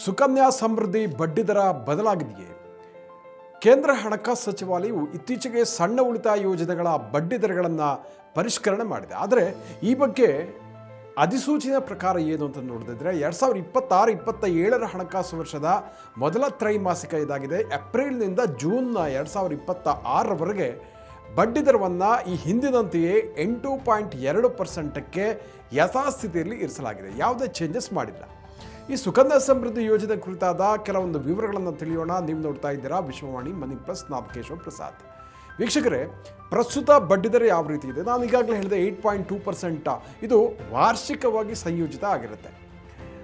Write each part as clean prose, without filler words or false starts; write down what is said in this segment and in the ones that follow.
ಸುಕನ್ಯಾ ಸಮೃದ್ಧಿ ಬಡ್ಡಿದರ ಬದಲಾಗಿದೆಯೇ? ಕೇಂದ್ರ ಹಣಕಾಸು ಸಚಿವಾಲಯವು ಇತ್ತೀಚೆಗೆ ಸಣ್ಣ ಉಳಿತಾಯ ಯೋಜನೆಗಳ ಬಡ್ಡಿದರಗಳನ್ನು ಪರಿಷ್ಕರಣೆ ಮಾಡಿದೆ. ಆದರೆ ಈ ಬಗ್ಗೆ ಅಧಿಸೂಚನೆ ಪ್ರಕಾರ ಏನು ಅಂತ ನೋಡಿದ್ರೆ 2026-27 ಹಣಕಾಸು ವರ್ಷದ ಮೊದಲ ತ್ರೈಮಾಸಿಕ ಇದಾಗಿದೆ. ಏಪ್ರಿಲ್ನಿಂದ ಜೂನ್ 2026ರವರೆಗೆ ಬಡ್ಡಿದರವನ್ನು ಈ ಹಿಂದಿನಂತೆಯೇ 8.2%ಕ್ಕೆ ಯಥಾಸ್ಥಿತಿಯಲ್ಲಿ ಇರಿಸಲಾಗಿದೆ. ಯಾವುದೇ ಚೇಂಜಸ್ ಮಾಡಿಲ್ಲ. ಈ ಸುಕನ್ಯಾ ಸಮೃದ್ಧಿ ಯೋಜನೆ ಕುರಿತಾದ ಕೆಲವೊಂದು ವಿವರಗಳನ್ನು ತಿಳಿಯೋಣ. ನೀವು ನೋಡ್ತಾ ಇದ್ದೀರಾ ವಿಶ್ವವಾಣಿ ಮನಿ ಪ್ಲಸ್ ನಾನು ಕೇಶವ ಪ್ರಸಾದ್. ವೀಕ್ಷಕರೇ, ಪ್ರಸ್ತುತ ಬಡ್ಡಿದರ ಯಾವ ರೀತಿ ಇದೆ? ನಾನು ಈಗಾಗಲೇ ಹೇಳಿದೆ 8.2%. ಇದು ವಾರ್ಷಿಕವಾಗಿ ಸಂಯೋಜಿತ ಆಗಿರುತ್ತೆ,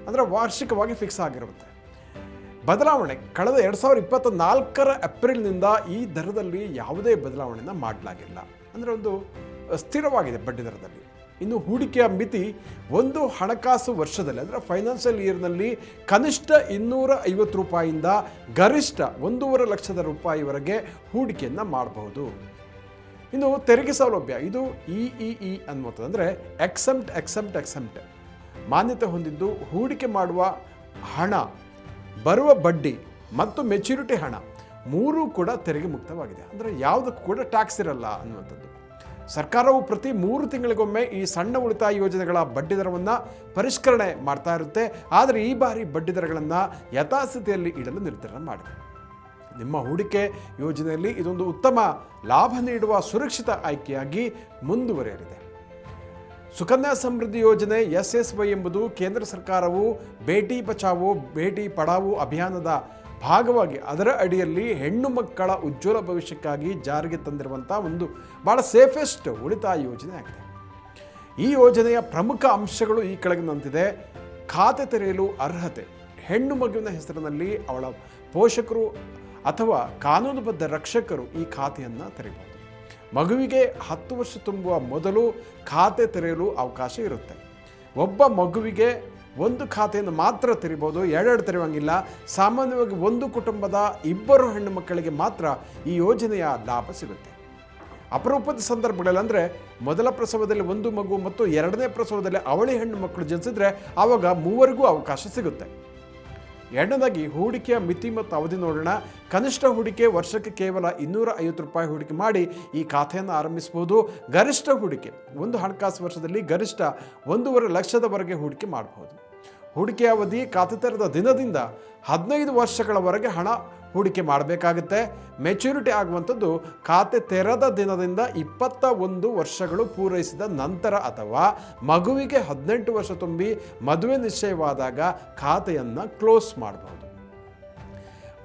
ಅಂದರೆ ವಾರ್ಷಿಕವಾಗಿ ಫಿಕ್ಸ್ ಆಗಿರುತ್ತೆ. ಬದಲಾವಣೆ ಕಳೆದ 2024 ಏಪ್ರಿಲ್ನಿಂದ ಈ ದರದಲ್ಲಿ ಯಾವುದೇ ಬದಲಾವಣೆಯನ್ನು ಮಾಡಲಾಗಿಲ್ಲ. ಅಂದರೆ ಒಂದು ಸ್ಥಿರವಾಗಿದೆ ಬಡ್ಡಿದರದಲ್ಲಿ. ಇನ್ನು ಹೂಡಿಕೆಯ ಮಿತಿ ಒಂದು ಹಣಕಾಸು ವರ್ಷದಲ್ಲಿ, ಅಂದರೆ ಫೈನಾನ್ಷಿಯಲ್ ಇಯರ್ನಲ್ಲಿ ಕನಿಷ್ಠ 250 ರೂಪಾಯಿಯಿಂದ ಗರಿಷ್ಠ 1.5 ಲಕ್ಷದ ರೂಪಾಯಿವರೆಗೆ ಹೂಡಿಕೆಯನ್ನು ಮಾಡಬಹುದು. ಇನ್ನು ತೆರಿಗೆ ಸೌಲಭ್ಯ, ಇದು ಇಇಇ ಅನ್ನುವಂಥದ್ದು, ಅಂದರೆ ಎಕ್ಸೆಂಪ್ಟ್ ಮಾನ್ಯತೆ ಹೊಂದಿದ್ದು ಹೂಡಿಕೆ ಮಾಡುವ ಹಣ, ಬರುವ ಬಡ್ಡಿ ಮತ್ತು ಮೆಚ್ಯೂರಿಟಿ ಹಣ ಮೂರೂ ಕೂಡ ತೆರಿಗೆ ಮುಕ್ತವಾಗಿದೆ. ಅಂದರೆ ಯಾವುದಕ್ಕೂ ಕೂಡ ಟ್ಯಾಕ್ಸ್ ಇರಲ್ಲ ಅನ್ನುವಂಥದ್ದು. ಸರ್ಕಾರವು ಪ್ರತಿ 3 ತಿಂಗಳಿಗೊಮ್ಮೆ ಈ ಸಣ್ಣ ಉಳಿತಾಯ ಯೋಜನೆಗಳ ಬಡ್ಡಿದರವನ್ನು ಪರಿಷ್ಕರಣೆ ಮಾಡ್ತಾ ಇರುತ್ತೆ. ಆದರೆ ಈ ಬಾರಿ ಬಡ್ಡಿದರಗಳನ್ನು ಯಥಾಸ್ಥಿತಿಯಲ್ಲಿ ಇಡಲು ನಿರ್ಧಾರ ಮಾಡಿದೆ. ನಿಮ್ಮ ಹೂಡಿಕೆ ಯೋಜನೆಯಲ್ಲಿ ಇದೊಂದು ಉತ್ತಮ ಲಾಭ ನೀಡುವ ಸುರಕ್ಷಿತ ಆಯ್ಕೆಯಾಗಿ ಮುಂದುವರಿಯಲಿದೆ. ಸುಕನ್ಯಾ ಸಮೃದ್ಧಿ ಯೋಜನೆ SSY ಎಂಬುದು ಕೇಂದ್ರ ಸರ್ಕಾರವು ಬೇಟಿ ಬಚಾವೋ ಬೇಟಿ ಪಢಾವೋ ಅಭಿಯಾನದ ಭಾಗವಾಗಿ ಅದರ ಅಡಿಯಲ್ಲಿ ಹೆಣ್ಣು ಮಕ್ಕಳ ಉಜ್ವಲ ಭವಿಷ್ಯಕ್ಕಾಗಿ ಜಾರಿಗೆ ತಂದಿರುವಂಥ ಒಂದು ಭಾಳ ಸೇಫೆಸ್ಟ್ ಉಳಿತಾಯ ಯೋಜನೆ ಆಗಿದೆ. ಈ ಯೋಜನೆಯ ಪ್ರಮುಖ ಅಂಶಗಳು ಈ ಕೆಳಗಿನಂತಿದೆ. ಖಾತೆ ತೆರೆಯಲು ಅರ್ಹತೆ: ಹೆಣ್ಣು ಮಗುವಿನ ಹೆಸರಿನಲ್ಲಿ ಅವಳ ಪೋಷಕರು ಅಥವಾ ಕಾನೂನುಬದ್ಧ ರಕ್ಷಕರು ಈ ಖಾತೆಯನ್ನು ತೆರೆಯಬಹುದು. ಮಗುವಿಗೆ 10 ವರ್ಷ ತುಂಬುವ ಮೊದಲು ಖಾತೆ ತೆರೆಯಲು ಅವಕಾಶ ಇರುತ್ತೆ. ಒಬ್ಬ ಮಗುವಿಗೆ ಒಂದು ಖಾತೆಯನ್ನು ಮಾತ್ರ ತೆರಿಬೋದು, ಎರಡೆರಡು ತೆರೆಯುವಂಗಿಲ್ಲ. ಸಾಮಾನ್ಯವಾಗಿ ಒಂದು ಕುಟುಂಬದ 2 ಹೆಣ್ಣು ಮಕ್ಕಳಿಗೆ ಮಾತ್ರ ಈ ಯೋಜನೆಯ ಲಾಭ ಸಿಗುತ್ತೆ. ಅಪರೂಪದ ಸಂದರ್ಭಗಳಲ್ಲಿ, ಅಂದರೆ ಮೊದಲ ಪ್ರಸವದಲ್ಲಿ 1 ಮಗು ಮತ್ತು 2ನೇ ಪ್ರಸವದಲ್ಲಿ ಅವಳಿ ಹೆಣ್ಣು ಮಕ್ಕಳು ಜನಿಸಿದ್ರೆ ಆವಾಗ 3 ಅವಕಾಶ ಸಿಗುತ್ತೆ. ಎರಡನೇದಾಗಿ ಹೂಡಿಕೆಯ ಮಿತಿ ಮತ್ತು ಅವಧಿ ನೋಡೋಣ. ಕನಿಷ್ಠ ಹೂಡಿಕೆ ವರ್ಷಕ್ಕೆ ಕೇವಲ 250 ರೂಪಾಯಿ ಹೂಡಿಕೆ ಮಾಡಿ ಈ ಖಾತೆಯನ್ನು ಆರಂಭಿಸಬಹುದು. ಗರಿಷ್ಠ ಹೂಡಿಕೆ ಒಂದು ಹಣಕಾಸು ವರ್ಷದಲ್ಲಿ ಗರಿಷ್ಠ 1.5 ಲಕ್ಷದವರೆಗೆ ಹೂಡಿಕೆ ಮಾಡಬಹುದು. ಹೂಡಿಕೆಯ ಅವಧಿ ಖಾತೆ ತೆರೆದ ದಿನದಿಂದ 15 ವರ್ಷಗಳವರೆಗೆ ಹಣ ಹೂಡಿಕೆ ಮಾಡಬೇಕಾಗುತ್ತೆ. ಮೆಚ್ಯೂರಿಟಿ ಆಗುವಂಥದ್ದು ಖಾತೆ ತೆರೆದ ದಿನದಿಂದ 21 ವರ್ಷಗಳು ಪೂರೈಸಿದ ನಂತರ ಅಥವಾ ಮಗುವಿಗೆ 18 ವರ್ಷ ತುಂಬಿ ಮದುವೆ ನಿಶ್ಚಯವಾದಾಗ ಖಾತೆಯನ್ನು ಕ್ಲೋಸ್ ಮಾಡಬಹುದು.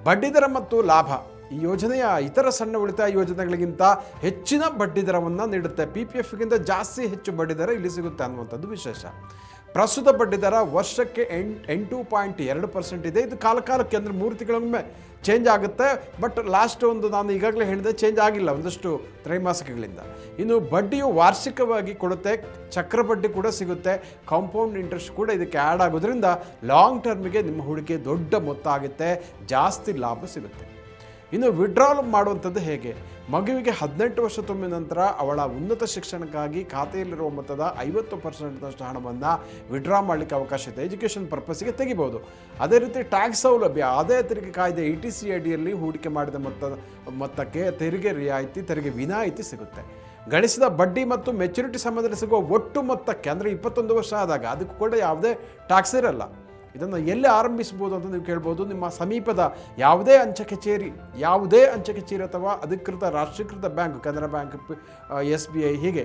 ಬಡ್ಡಿದರ ಮತ್ತು ಲಾಭ: ಈ ಯೋಜನೆಯ ಇತರ ಸಣ್ಣ ಉಳಿತಾಯ ಯೋಜನೆಗಳಿಗಿಂತ ಹೆಚ್ಚಿನ ಬಡ್ಡಿದರವನ್ನು ನೀಡುತ್ತೆ. PPFಗಿಂತ ಹೆಚ್ಚು ಬಡ್ಡಿದರ ಇಲ್ಲಿ ಸಿಗುತ್ತೆ ಅನ್ನುವಂಥದ್ದು ವಿಶೇಷ. ಪ್ರಸ್ತುತ ಬಡ್ಡಿದರ ವರ್ಷಕ್ಕೆ 8.2% ಇದೆ. ಇದು ಕಾಲಕ್ಕೆ ಅಂದರೆ 3 ತಿಂಗಳಿಗೊಮ್ಮೆ ಚೇಂಜ್ ಆಗುತ್ತೆ. ಬಟ್ ಲಾಸ್ಟ್ ನಾನು ಈಗಾಗಲೇ ಹೇಳಿದೆ, ಚೇಂಜ್ ಆಗಿಲ್ಲ ಒಂದಷ್ಟು ತ್ರೈಮಾಸಿಕಗಳಿಂದ. ಇನ್ನು ಬಡ್ಡಿಯು ವಾರ್ಷಿಕವಾಗಿ ಕೊಡುತ್ತೆ, ಚಕ್ರ ಬಡ್ಡಿ ಕೂಡ ಸಿಗುತ್ತೆ, ಕಾಂಪೌಂಡ್ ಇಂಟ್ರೆಸ್ಟ್ ಕೂಡ ಇದಕ್ಕೆ ಆ್ಯಡ್ ಆಗೋದ್ರಿಂದ ಲಾಂಗ್ ಟರ್ಮಿಗೆ ನಿಮ್ಮ ಹೂಡಿಕೆ ದೊಡ್ಡ ಮೊತ್ತ ಆಗುತ್ತೆ, ಜಾಸ್ತಿ ಲಾಭ ಸಿಗುತ್ತೆ. ಇನ್ನು ವಿಡ್ರಾಲ್ ಮಾಡುವಂಥದ್ದು ಹೇಗೆ? ಮಗುವಿಗೆ 18 ವರ್ಷ ತುಂಬಿದ ನಂತರ ಅವಳ ಉನ್ನತ ಶಿಕ್ಷಣಕ್ಕಾಗಿ ಖಾತೆಯಲ್ಲಿರುವ ಮೊತ್ತದ 50% ಹಣವನ್ನು ವಿಡ್ರಾ ಮಾಡಲಿಕ್ಕೆ ಅವಕಾಶ ಇದೆ. ಎಜುಕೇಷನ್ ಪರ್ಪಸ್ಗೆ ತೆಗಿಬೋದು. ಅದೇ ರೀತಿ ಟ್ಯಾಕ್ಸ್ ಸೌಲಭ್ಯ: ಆದಾಯ ತೆರಿಗೆ ಕಾಯ್ದೆ ETC ಅಡಿಯಲ್ಲಿ ಹೂಡಿಕೆ ಮಾಡಿದ ಮೊತ್ತಕ್ಕೆ ತೆರಿಗೆ ರಿಯಾಯಿತಿ, ತೆರಿಗೆ ವಿನಾಯಿತಿ ಸಿಗುತ್ತೆ. ಗಳಿಸಿದ ಬಡ್ಡಿ ಮತ್ತು ಮೆಚ್ಯೂರಿಟಿ ಸಮಯದಲ್ಲಿ ಸಿಗುವ ಒಟ್ಟು ಮೊತ್ತಕ್ಕೆ, ಅಂದರೆ 21 ವರ್ಷ ಆದಾಗ, ಅದಕ್ಕೂ ಕೂಡ ಯಾವುದೇ ಟ್ಯಾಕ್ಸ್ ಇರಲ್ಲ. ಇದನ್ನು ಎಲ್ಲಿ ಆರಂಭಿಸ್ಬೋದು ಅಂತ ನೀವು ಕೇಳ್ಬೋದು. ನಿಮ್ಮ ಸಮೀಪದ ಯಾವುದೇ ಅಂಚೆ ಕಚೇರಿ ಅಥವಾ ಅಧಿಕೃತ ರಾಷ್ಟ್ರೀಕೃತ ಬ್ಯಾಂಕ್, ಕೆನರಾ ಬ್ಯಾಂಕ್, SBI ಹೀಗೆ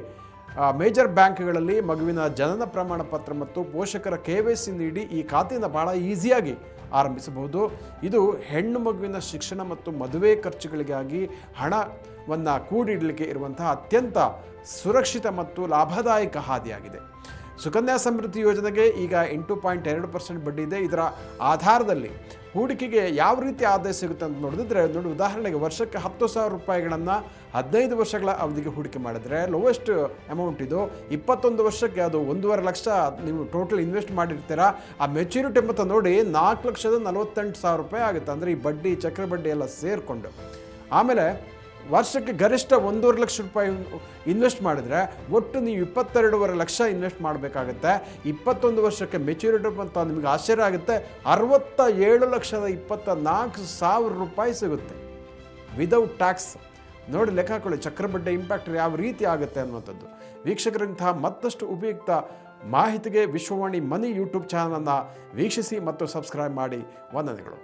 ಮೇಜರ್ ಬ್ಯಾಂಕ್ಗಳಲ್ಲಿ ಮಗುವಿನ ಜನನ ಪ್ರಮಾಣ ಪತ್ರ ಮತ್ತು ಪೋಷಕರ KYC ನೀಡಿ ಈ ಖಾತೆಯನ್ನು ಭಾಳ ಈಸಿಯಾಗಿ ಆರಂಭಿಸಬಹುದು. ಇದು ಹೆಣ್ಣು ಮಗುವಿನ ಶಿಕ್ಷಣ ಮತ್ತು ಮದುವೆ ಖರ್ಚುಗಳಿಗಾಗಿ ಹಣವನ್ನು ಕೂಡಿಡಲಿಕ್ಕೆ ಇರುವಂತಹ ಅತ್ಯಂತ ಸುರಕ್ಷಿತ ಮತ್ತು ಲಾಭದಾಯಕ ಹಾದಿಯಾಗಿದೆ. ಸುಕನ್ಯಾ ಸಮೃದ್ಧಿ ಯೋಜನೆಗೆ ಈಗ 8.2% ಬಡ್ಡಿ ಇದೆ. ಇದರ ಆಧಾರದಲ್ಲಿ ಹೂಡಿಕೆಗೆ ಯಾವ ರೀತಿ ಆದಾಯ ಸಿಗುತ್ತೆ ಅಂತ ನೋಡಿದ್ರೆ, ಉದಾಹರಣೆಗೆ ವರ್ಷಕ್ಕೆ 10,000 ರೂಪಾಯಿಗಳನ್ನು 15 ವರ್ಷಗಳ ಅವಧಿಗೆ ಹೂಡಿಕೆ ಮಾಡಿದರೆ ಲೋವೆಸ್ಟ್ ಅಮೌಂಟ್ ಇದು. 21 ವರ್ಷಕ್ಕೆ ಅದು 1.5 ಲಕ್ಷ ನೀವು ಟೋಟಲ್ ಇನ್ವೆಸ್ಟ್ ಮಾಡಿರ್ತೀರಾ. ಆ ಮೆಚ್ಯೂರಿಟಿ ಮೊತ್ತ ನೋಡಿ 4,48,000 ರೂಪಾಯಿ ಆಗುತ್ತೆ, ಅಂದರೆ ಈ ಬಡ್ಡಿ, ಚಕ್ರ ಬಡ್ಡಿ ಎಲ್ಲ ಸೇರಿಕೊಂಡು. ಆಮೇಲೆ ವರ್ಷಕ್ಕೆ ಗರಿಷ್ಠ 1.5 ಲಕ್ಷ ರೂಪಾಯಿ ಇನ್ವೆಸ್ಟ್ ಮಾಡಿದರೆ ಒಟ್ಟು ನೀವು 22.5 ಲಕ್ಷ ಇನ್ವೆಸ್ಟ್ ಮಾಡಬೇಕಾಗತ್ತೆ. 21 ವರ್ಷಕ್ಕೆ ಮೆಚ್ಯೂರಿಟಿ ಅಂತ ನಿಮಗೆ ಆಶ್ಚರ್ಯ ಆಗುತ್ತೆ, 67,24,000 ರೂಪಾಯಿ ಸಿಗುತ್ತೆ ವಿದೌಟ್ ಟ್ಯಾಕ್ಸ್. ನೋಡಿ ಲೆಕ್ಕ ಹಾಕೊಳ್ಳಿ ಚಕ್ರಬಡ್ಡಿ ಇಂಪ್ಯಾಕ್ಟ್ ಯಾವ ರೀತಿ ಆಗುತ್ತೆ ಅನ್ನುವಂಥದ್ದು. ವೀಕ್ಷಕರಂತಹ ಮತ್ತಷ್ಟು ಉಪಯುಕ್ತ ಮಾಹಿತಿಗೆ ವಿಶ್ವವಾಣಿ ಮನಿ ಯೂಟ್ಯೂಬ್ ಚಾನಲನ್ನು ವೀಕ್ಷಿಸಿ ಮತ್ತು ಸಬ್ಸ್ಕ್ರೈಬ್ ಮಾಡಿ. ವಂದನೆಗಳು.